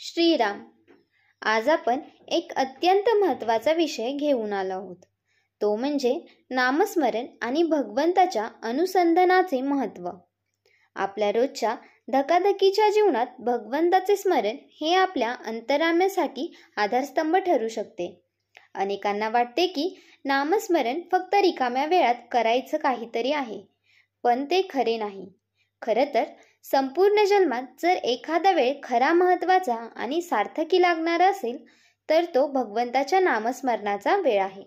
श्रीराम. आज आपण एक अत्यंत महत्त्वाचा विषय घेऊन आलो आहोत. तो म्हणजे नामस्मरण आणि भगवंताच्या अनुसंधानाचे महत्त्व. आपल्या रोजच्या धकाधकीच्या जीवनात भगवंताचे स्मरण हे आपल्या अंतराम्यासाठी आधारस्तंभ ठरू शकते. अनेकांना वाटते की नामस्मरण फक्त रिकाम्या वेळात करायचं काहीतरी आहे, पण ते खरे नाही. खरं तर संपूर्ण जन्मात जर एखादा वेळ खरा महत्त्वाचा आणि सार्थकी लागणारा असेल तर तो भगवंताच्या नामस्मरणाचा वेळ आहे.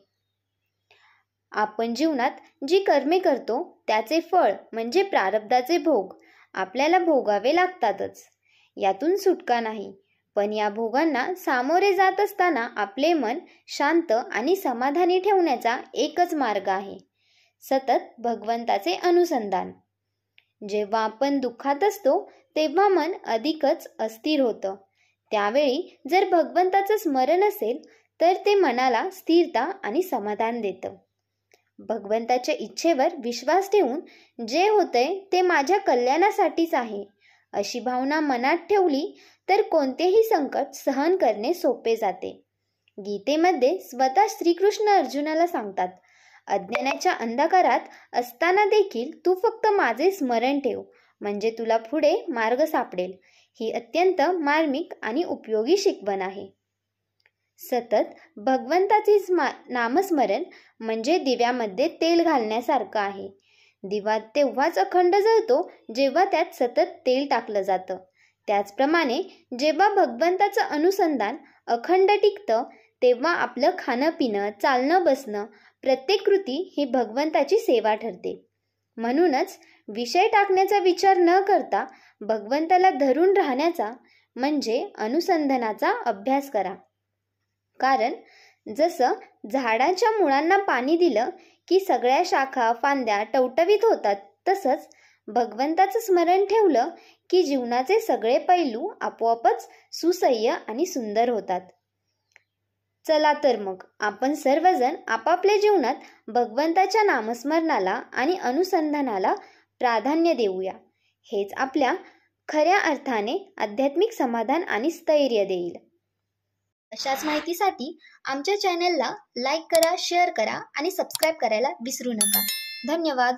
आपण जीवनात जी कर्मे करतो त्याचे फळ म्हणजे प्रारब्धाचे भोग आपल्याला भोगावे लागतातच, यातून सुटका नाही. पण या भोगांना सामोरे जात असताना आपले मन शांत आणि समाधानी ठेवण्याचा एकच मार्ग आहे, सतत भगवंताचे अनुसंधान. जेव्हा आपण दुःखात असतो तेव्हा मन अधिकच अस्थिर होतं. त्यावेळी जर भगवंताचं स्मरण असेल तर ते मनाला स्थिरता आणि समाधान देतं. भगवंताच्या इच्छेवर विश्वास ठेवून जे होतंय ते माझ्या कल्याणासाठीच आहे अशी भावना मनात ठेवली तर कोणतेही संकट सहन करणे सोपे जाते. गीतेमध्ये स्वतः श्रीकृष्ण अर्जुनाला सांगतात, अज्ञानाच्या अंधकारात असताना देखील तू फक्त माझे स्मरण ठेव, म्हणजे तुला पुढे मार्ग सापडेल. ही अत्यंत मार्मिक आणि उपयोगी शिकवण आहे. सतत भगवंताचे नामस्मरण म्हणजे दिव्यामध्ये तेल घालण्यासारखं आहे. दिवा तेव्हाच अखंड जळतो जेव्हा त्यात सतत तेल टाकलं जातं. त्याचप्रमाणे जेव्हा भगवंताचं अनुसंधान अखंड टिकतं तेव्हा आपलं खाणं पिणं, चालणं बसणं, प्रत्येक कृती ही भगवंताची सेवा ठरते. म्हणूनच विषय टाकण्याचा विचार न करता भगवंताला धरून राहण्याचा म्हणजे अनुसंधानाचा अभ्यास करा. कारण जसं झाडाच्या मुळांना पाणी दिलं की सगळ्या शाखा फांद्या टवटवीत होतात, तसंच भगवंताचं स्मरण ठेवलं की जीवनाचे सगळे पैलू आपोआपच सुसह्य आणि सुंदर होतात. चला तर मग आपण सर्वजण आपापल्या जीवनात भगवंताच्या नामस्मरणाला आणि अनुसंधानाला प्राधान्य देऊया. हेच आपल्या खऱ्या अर्थाने आध्यात्मिक समाधान आणि स्थैर्य देईल. अशाच माहितीसाठी आमच्या चॅनलला लाईक करा, शेअर करा आणि सबस्क्राईब करायला विसरू नका. धन्यवाद.